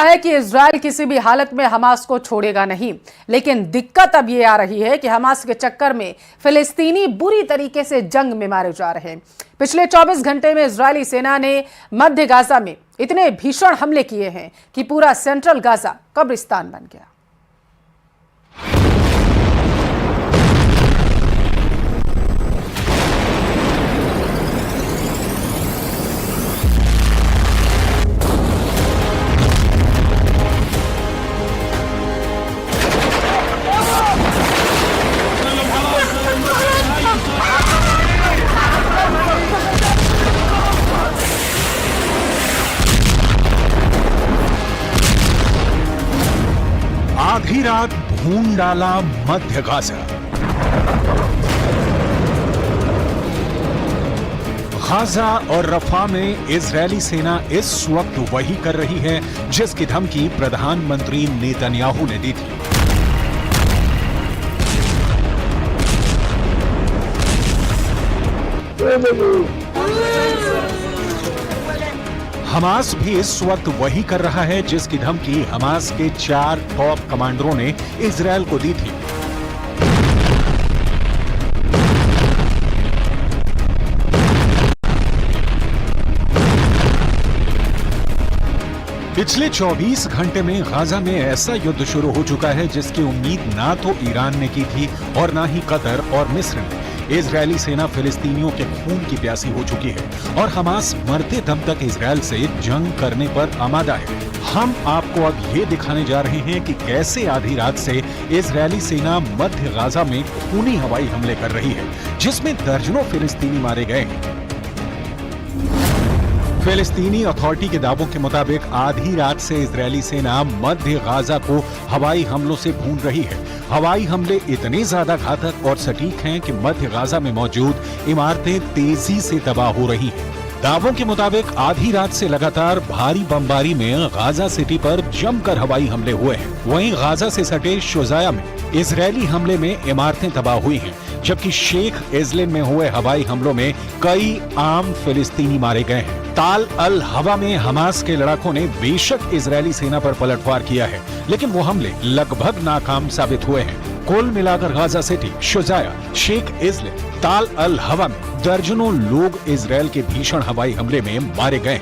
है कि इजराइल किसी भी हालत में हमास को छोड़ेगा नहीं, लेकिन दिक्कत अब ये आ रही है कि हमास के चक्कर में फिलिस्तीनी बुरी तरीके से जंग में मारे जा रहे हैं। पिछले 24 घंटे में इजरायली सेना ने मध्य गाजा में इतने भीषण हमले किए हैं कि पूरा सेंट्रल गाजा कब्रिस्तान बन गया। आधी रात भून डाला मध्य गाजा। गाजा और रफा में इजरायली सेना इस वक्त वही कर रही है जिसकी धमकी प्रधानमंत्री नेतन्याहू ने दी थी। हमास भी इस वक्त वही कर रहा है जिसकी धमकी हमास के 4 टॉप कमांडरों ने इजरायल को दी थी। पिछले 24 घंटे में गाजा में ऐसा युद्ध शुरू हो चुका है जिसकी उम्मीद ना तो ईरान ने की थी और ना ही कतर और मिस्र ने। इजरायली सेना फिलिस्तीनियों के खून की प्यासी हो चुकी है और हमास मरते दम तक इजरायल से जंग करने पर आमादा है। हम आपको अब ये दिखाने जा रहे हैं कि कैसे आधी रात से इजरायली सेना मध्य गाजा में खूनी हवाई हमले कर रही है, जिसमें दर्जनों फिलिस्तीनी मारे गए हैं। फिलिस्तीनी अथॉरिटी के दावों के मुताबिक आधी रात से इजरायली सेना मध्य गाजा को हवाई हमलों से भून रही है। हवाई हमले इतने ज्यादा घातक और सटीक हैं कि मध्य गाजा में मौजूद इमारतें तेजी से तबाह हो रही हैं। दावों के मुताबिक आधी रात से लगातार भारी बमबारी में गाजा सिटी पर जमकर हवाई हमले हुए हैं। वहीं गाजा से सटे शुजाया में इजरायली हमले में इमारतें तबाह हुई हैं, जबकि शेख इजलिन में हुए हवाई हमलों में कई आम फिलिस्तीनी मारे गए हैं। ताल अल हवा में हमास के लड़ाकों ने बेशक इजरायली सेना पर पलटवार किया है, लेकिन वो हमले लगभग नाकाम साबित हुए हैं। कुल मिलाकर गाजा सिटी, शुजाया, शेख इजलिन, ताल अल हवा में दर्जनों लोग इजरायल के भीषण हवाई हमले में मारे गए हैं।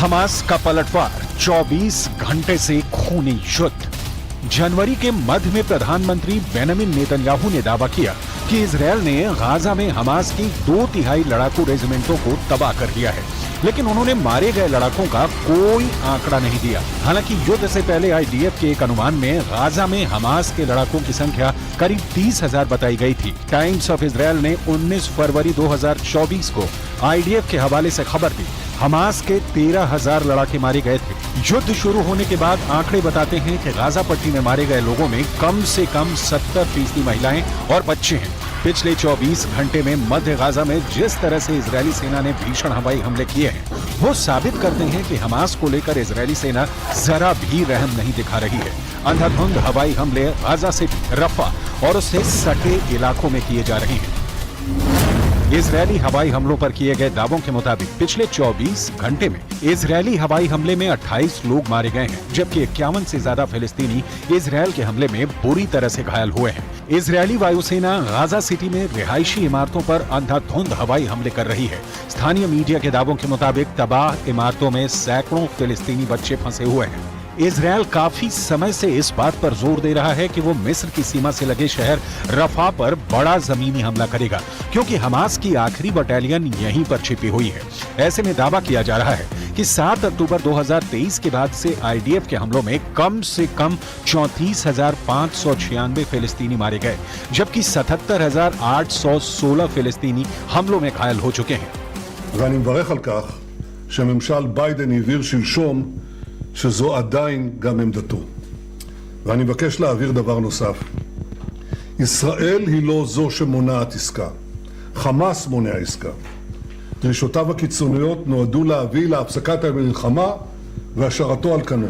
हमास का पलटवार 24 घंटे से खूनी युद्ध। जनवरी के मध्य में प्रधानमंत्री बेंजामिन नेतन्याहू ने दावा किया कि इजरायल ने गाजा में हमास की 2/3 लड़ाकू रेजिमेंटों को तबाह कर दिया है, लेकिन उन्होंने मारे गए लड़ाकों का कोई आंकड़ा नहीं दिया। हालांकि युद्ध से पहले आईडीएफ के एक अनुमान में गाजा में हमास के लड़ाकों की संख्या करीब 30,000 बताई गई थी। टाइम्स ऑफ इजरायल ने 19 फरवरी 2024 को आईडीएफ के हवाले से खबर दी, हमास के 13,000 लड़ाके मारे गए थे। युद्ध शुरू होने के बाद आंकड़े बताते हैं कि गाजा पट्टी में मारे गए लोगों में कम से कम 70% महिलाएं और बच्चे हैं। पिछले 24 घंटे में मध्य गाजा में जिस तरह से इजरायली सेना ने भीषण हवाई हमले किए हैं, वो साबित करते हैं कि हमास को लेकर इजरायली सेना जरा भी रहम नहीं दिखा रही है। अंधाधुंध हवाई हमले गाजा से रफा और उससे सटे इलाकों में किए जा रहे हैं। इजरायली हवाई हमलों पर किए गए दावों के मुताबिक पिछले 24 घंटे में इजरायली हवाई हमले में 28 लोग मारे गए हैं, जबकि 51 से ज्यादा फिलिस्तीनी इजरायल के हमले में बुरी तरह से घायल हुए हैं। इजरायली वायुसेना गाजा सिटी में रिहायशी इमारतों पर अंधाधुंध हवाई हमले कर रही है। स्थानीय मीडिया के दावों के मुताबिक तबाह इमारतों में सैकड़ों फिलिस्तीनी बच्चे फंसे हुए हैं। इजरायल काफी समय से इस बात पर जोर दे रहा है कि वो मिस्र की सीमा से लगे शहर रफा पर बड़ा जमीनी हमला करेगा, क्योंकि हमास की आखिरी बटालियन यहीं पर छिपी हुई है। ऐसे में दावा किया जा रहा है कि 7 अक्टूबर 2023 के बाद से आईडीएफ के हमलों में कम से कम 34,596 फिलिस्तीनी मारे गए, जबकि 77,816 फिलिस्तीनी हमलों में घायल हो चुके हैं। ואני מברך על כך שממשל ביידן הבהיר שלשום שזו עדיין גם עמדתו. ואני מבקש להעביר דבר נוסף. ישראל היא לא זו שמונעת עסקה. חמאס מונע עסקה. דרישותיו הקיצוניות נועדו להביא להפסקת המלחמה והשארתו על כנו.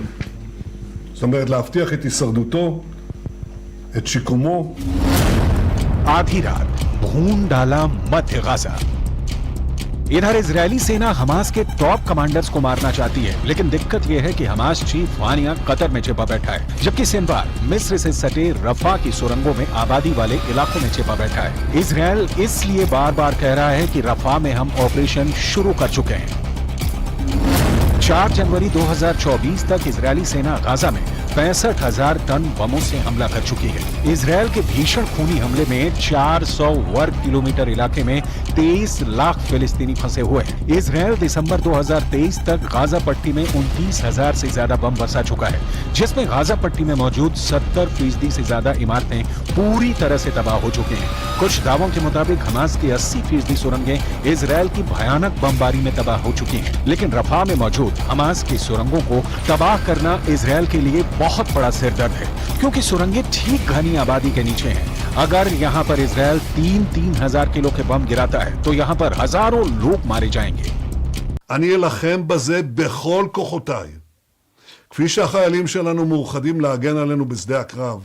זאת אומרת, להבטיח את הישרדותו, את שיקומו. आधी रात भून डाला मध्य गाजा। इधर इजरायली सेना हमास के टॉप कमांडर्स को मारना चाहती है, लेकिन दिक्कत यह है कि हमास चीफ वानिया कतर में छिपा बैठा है, जबकि सिनवार मिस्र से सटे रफा की सुरंगों में आबादी वाले इलाकों में छिपा बैठा है। इजरायल इसलिए बार बार कह रहा है कि रफा में हम ऑपरेशन शुरू कर चुके हैं। 4 जनवरी 2024 तक इजरायली सेना गाजा में 65,000 टन बमों से हमला कर चुकी है। इजरायल के भीषण खूनी हमले में 400 वर्ग किलोमीटर इलाके में 23 लाख फिलिस्तीनी फंसे हुए हैं। इजरायल दिसंबर 2023 तक गाजा पट्टी में 29,000 से ज्यादा बम बरसा चुका है, जिसमें गाजा पट्टी में मौजूद 70% से ज्यादा इमारतें पूरी तरह से तबाह हो चुकी हैं। कुछ दावों के मुताबिक हमास की 80% सुरंगें इजरायल की भयानक बमबारी में तबाह हो चुकी हैं, लेकिन रफा में मौजूद हमास की सुरंगों को तबाह करना इजरायल के लिए बहुत बड़ा सिरदर्द है, क्योंकि सुरंगें ठीक घनी आबादी के नीचे हैं। अगर यहाँ पर इजरायल 3,000 किलो के बम गिराता है तो यहाँ पर हजारों लोग मारे जाएंगे। אני אלחם בזה בכל כוחותיי. כפי שהחיילים שלנו מאוחדים להגן עלינו בשדה הקרב,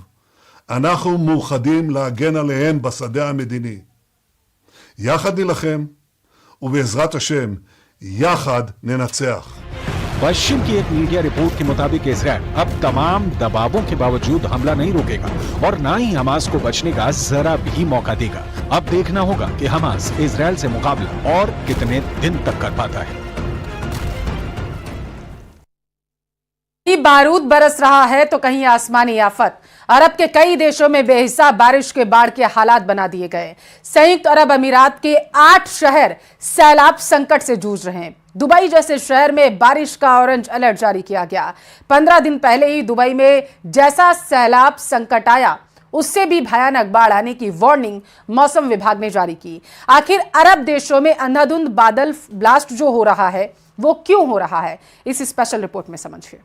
אנחנו מאוחדים להגן עליהם בשדה המדיני. יחד נלחם, ובעזרת השם, יחד ננצח. पश्चिम की एक मीडिया रिपोर्ट के मुताबिक इजरायल अब तमाम दबावों के बावजूद हमला नहीं रोकेगा और ना ही हमास को बचने का जरा भी मौका देगा। अब देखना होगा कि हमास इजरायल से मुकाबला और कितने दिन तक कर पाता है। कहीं बारूद बरस रहा है तो कहीं आसमानी आफत। अरब के कई देशों में बेहिसाब बारिश के बाढ़ के हालात बना दिए गए। संयुक्त अरब अमीरात के 8 शहर सैलाब संकट से जूझ रहे हैं। दुबई जैसे शहर में बारिश का ऑरेंज अलर्ट जारी किया गया। 15 दिन पहले ही दुबई में जैसा सैलाब संकट आया, उससे भी भयानक बाढ़ आने की वार्निंग मौसम विभाग ने जारी की। आखिर अरब देशों में अंधाधुंध बादल ब्लास्ट जो हो रहा है वो क्यों हो रहा है, इस स्पेशल रिपोर्ट में समझिए।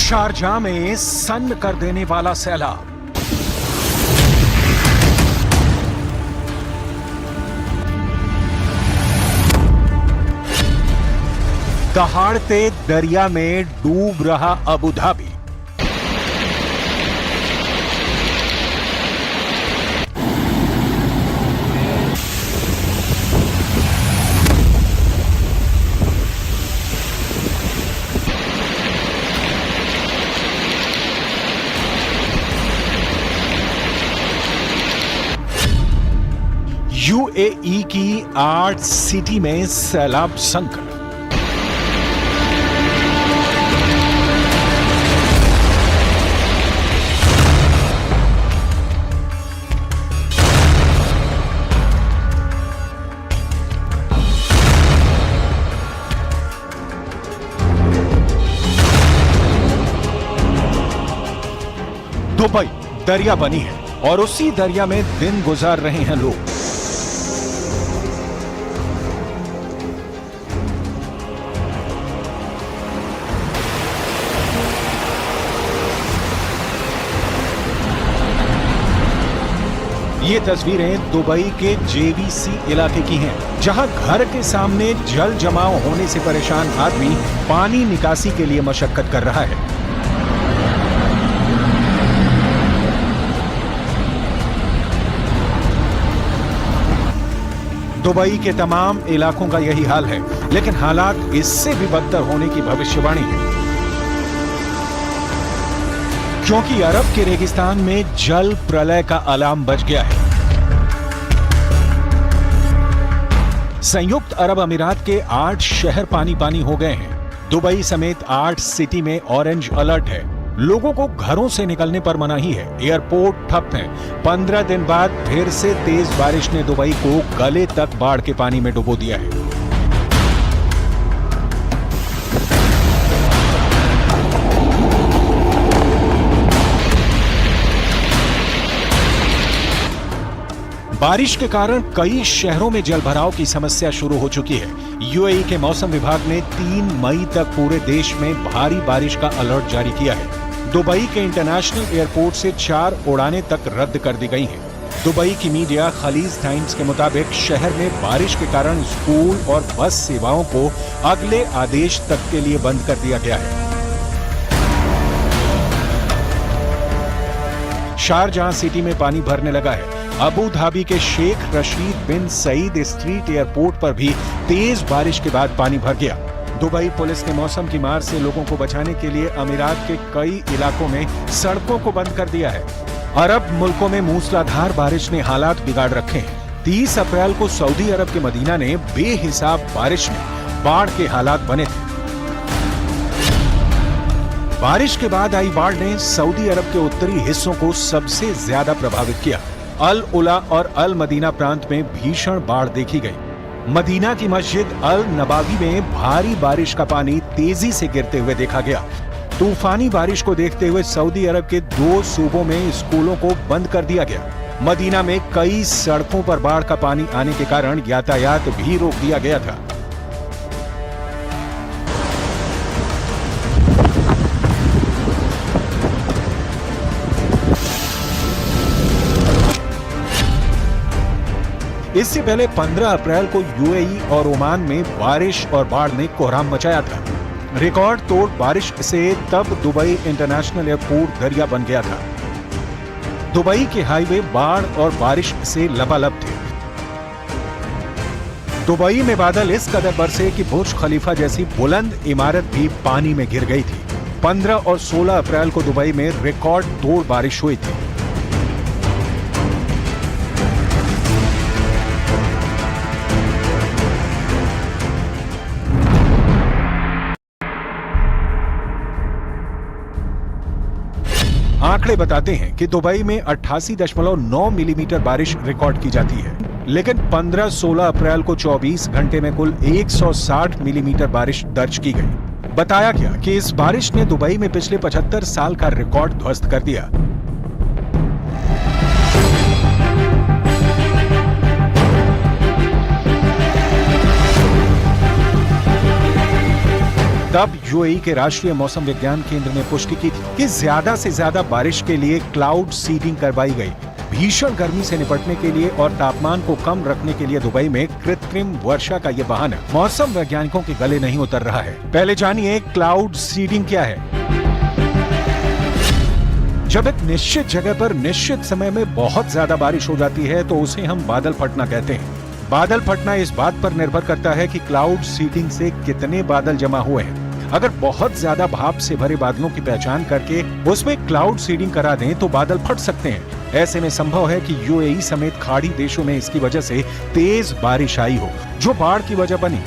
शारजाह में सन्न कर देने वाला सैलाब। दहाड़ते दरिया में डूब रहा अबू धाबी। यूएई की 8 सिटी में सैलाब संकट। दुबई दरिया बनी है और उसी दरिया में दिन गुजार रहे हैं लोग। ये तस्वीरें दुबई के जेवीसी इलाके की हैं, जहां घर के सामने जल जमाव होने से परेशान आदमी पानी निकासी के लिए मशक्कत कर रहा है। दुबई के तमाम इलाकों का यही हाल है, लेकिन हालात इससे भी बदतर होने की भविष्यवाणी है, क्योंकि अरब के रेगिस्तान में जल प्रलय का अलार्म बज गया है। संयुक्त अरब अमीरात के 8 शहर पानी पानी हो गए हैं। दुबई समेत 8 सिटी में ऑरेंज अलर्ट है। लोगों को घरों से निकलने पर मनाही है, एयरपोर्ट ठप है। 15 दिन बाद फिर से तेज बारिश ने दुबई को गले तक बाढ़ के पानी में डुबो दिया है। बारिश के कारण कई शहरों में जलभराव की समस्या शुरू हो चुकी है। यूएई के मौसम विभाग ने 3 मई तक पूरे देश में भारी बारिश का अलर्ट जारी किया है। दुबई के इंटरनेशनल एयरपोर्ट से 4 उड़ानें तक रद्द कर दी गई हैं। दुबई की मीडिया खलीज टाइम्स के मुताबिक शहर में बारिश के कारण स्कूल और बस सेवाओं को अगले आदेश तक के लिए बंद कर दिया गया है। शारजाह सिटी में पानी भरने लगा है। अबू धाबी के शेख रशीद बिन सईद स्ट्रीट एयरपोर्ट पर भी तेज बारिश के बाद पानी भर गया। दुबई पुलिस ने मौसम की मार से लोगों को बचाने के लिए अमीरात के कई इलाकों में सड़कों को बंद कर दिया है। अरब मुल्कों में मूसलाधार बारिश ने हालात बिगाड़ रखे हैं। 30 अप्रैल को सऊदी अरब के मदीना ने बेहिसाब बारिश में बाढ़ के हालात बने थे। बारिश के बाद आई बाढ़ ने सऊदी अरब के उत्तरी हिस्सों को सबसे ज्यादा प्रभावित किया। अल उला और अल मदीना प्रांत में भीषण बाढ़ देखी गई। मदीना की मस्जिद अल नबावी में भारी बारिश का पानी तेजी से गिरते हुए देखा गया। तूफानी बारिश को देखते हुए सऊदी अरब के 2 सूबों में स्कूलों को बंद कर दिया गया। मदीना में कई सड़कों पर बाढ़ का पानी आने के कारण यातायात भी रोक दिया गया था। इससे पहले 15 अप्रैल को यूएई और ओमान में बारिश और बाढ़ ने कोहराम मचाया था। रिकॉर्ड तोड़ बारिश से तब दुबई इंटरनेशनल एयरपोर्ट दरिया बन गया था। दुबई के हाईवे बाढ़ और बारिश से लबालब थे। दुबई में बादल इस कदर बरसे कि बुर्ज खलीफा जैसी बुलंद इमारत भी पानी में घिर गई थी। 15 और 16 अप्रैल को दुबई में रिकॉर्ड तोड़ बारिश हुई थी। आंकड़े बताते हैं कि दुबई में 88.9 मिलीमीटर बारिश रिकॉर्ड की जाती है, लेकिन 15-16 अप्रैल को 24 घंटे में कुल 160 मिलीमीटर बारिश दर्ज की गई। बताया गया कि इस बारिश ने दुबई में पिछले 75 साल का रिकॉर्ड ध्वस्त कर दिया। तब यूएई के राष्ट्रीय मौसम विज्ञान केंद्र ने पुष्टि की थी कि ज्यादा से ज्यादा बारिश के लिए क्लाउड सीडिंग करवाई गई। भीषण गर्मी से निपटने के लिए और तापमान को कम रखने के लिए दुबई में कृत्रिम वर्षा का ये बहाना मौसम वैज्ञानिकों के गले नहीं उतर रहा है। पहले जानिए क्लाउड सीडिंग क्या है। जब एक निश्चित जगह पर निश्चित समय में बहुत ज्यादा बारिश हो जाती है तो उसे हम बादल फटना कहते हैं। बादल फटना इस बात पर निर्भर करता है कि क्लाउड सीडिंग से कितने बादल जमा हुए हैं। अगर बहुत ज्यादा भाप से भरे बादलों की पहचान करके उसमें क्लाउड सीडिंग करा दें तो बादल फट सकते हैं। ऐसे में संभव है कि यूएई समेत खाड़ी देशों में इसकी वजह से तेज बारिश आई हो, जो बाढ़ की वजह बनी।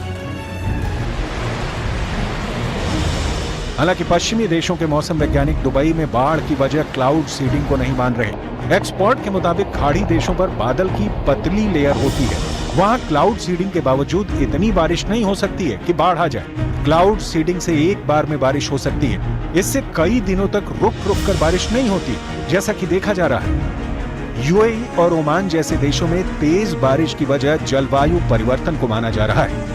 हालांकि पश्चिमी देशों के मौसम वैज्ञानिक दुबई में बाढ़ की वजह क्लाउड सीडिंग को नहीं मान रहे। एक्सपर्ट के मुताबिक खाड़ी देशों पर बादल की पतली लेयर होती है, वहां क्लाउड सीडिंग के बावजूद इतनी बारिश नहीं हो सकती है कि बाढ़ आ जाए। क्लाउड सीडिंग से एक बार में बारिश हो सकती है, इससे कई दिनों तक रुक रुक कर बारिश नहीं होती, जैसा कि देखा जा रहा है। यूएई और ओमान जैसे देशों में तेज बारिश की वजह जलवायु परिवर्तन को माना जा रहा है।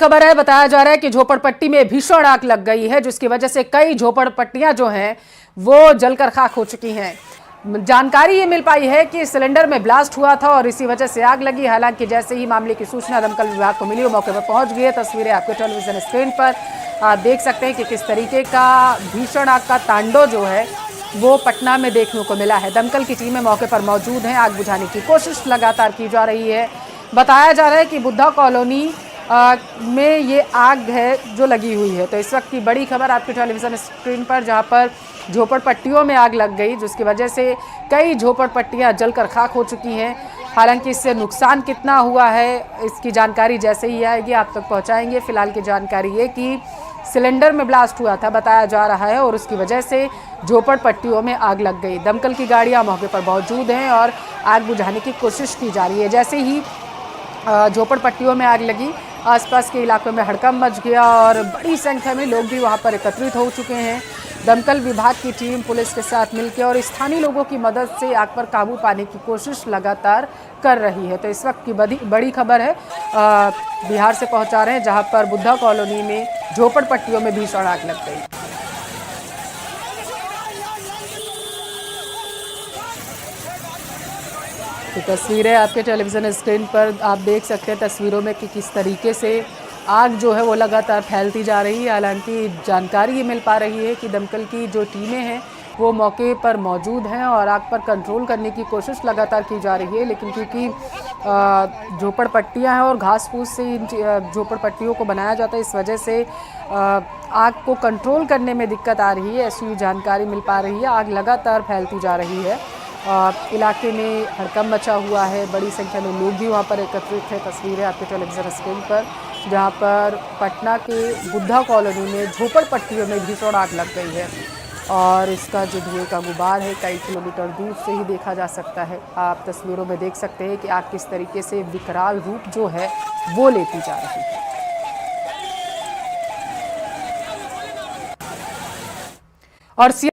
खबर है, बताया जा रहा है कि झोपड़पट्टी में भीषण आग लग गई है, जिसकी वजह से कई झोपड़पट्टियां जो हैं वो जलकर खाक हो चुकी हैं। जानकारी ये मिल पाई है कि सिलेंडर में ब्लास्ट हुआ था और इसी वजह से आग लगी। हालांकि जैसे ही मामले की सूचना दमकल विभाग को मिली, वो मौके पर पहुंच गई है। तस्वीरें आपके टेलीविजन स्क्रीन पर आप देख सकते हैं कि किस तरीके का भीषण आग का तांडव जो है वो पटना में देखने को मिला है। दमकल की टीमें मौके पर मौजूद हैं। आग बुझाने की कोशिश लगातार की जा रही है। बताया जा रहा है कि बुद्धा कॉलोनी में ये आग है जो लगी हुई है। तो इस वक्त की बड़ी खबर आपके टेलीविजन स्क्रीन पर, जहां पर झोपड़पट्टियों में आग लग गई, जिसकी वजह से कई झोपड़पट्टियां जलकर खाक हो चुकी हैं। हालांकि इससे नुकसान कितना हुआ है इसकी जानकारी जैसे ही आएगी आप तक पहुंचाएंगे। फिलहाल की जानकारी ये कि सिलेंडर में ब्लास्ट हुआ था बताया जा रहा है और उसकी वजह से झोपड़पट्टियों में आग लग गई। दमकल की गाड़ियां मौके पर मौजूद हैं और आग बुझाने की कोशिश की जा रही है। जैसे ही झोपड़पट्टियों में आग लगी, आसपास के इलाकों में हड़कंप मच गया और बड़ी संख्या में लोग भी वहां पर एकत्रित हो चुके हैं। दमकल विभाग की टीम पुलिस के साथ मिलकर और स्थानीय लोगों की मदद से आग पर काबू पाने की कोशिश लगातार कर रही है। तो इस वक्त की बड़ी खबर है, बिहार से पहुंचा रहे हैं, जहां पर बुद्धा कॉलोनी में झोपड़पट्टियों में भीषण आग लग गई। तो तस्वीरें आपके टेलीविजन स्क्रीन पर आप देख सकते हैं तस्वीरों में कि किस तरीके से आग जो है वो लगातार फैलती जा रही है। हालांकि जानकारी ये मिल पा रही है कि दमकल की जो टीमें हैं वो मौके पर मौजूद हैं और आग पर कंट्रोल करने की कोशिश लगातार की जा रही है, लेकिन क्योंकि झोपड़पट्टियां हैं और घास फूस से इन झोपड़पट्टियों को बनाया जाता है, इस वजह से आग को कंट्रोल करने में दिक्कत आ रही है, ऐसी जानकारी मिल पा रही है। आग लगातार फैलती जा रही है। इलाके में हड़कंप मचा हुआ है, बड़ी संख्या में लोग भी वहाँ पर एकत्रित हैं। तस्वीरें आपके टेलीविजन स्क्रीन पर, जहाँ पर पटना के बुद्धा कॉलोनी में झोपड़पट्टियों में भीषण आग लग गई है और इसका जो धुएं का गुबार है कई किलोमीटर दूर से ही देखा जा सकता है। आप तस्वीरों में देख सकते हैं कि आग किस तरीके से विकराल रूप जो है वो लेती जा रही है। और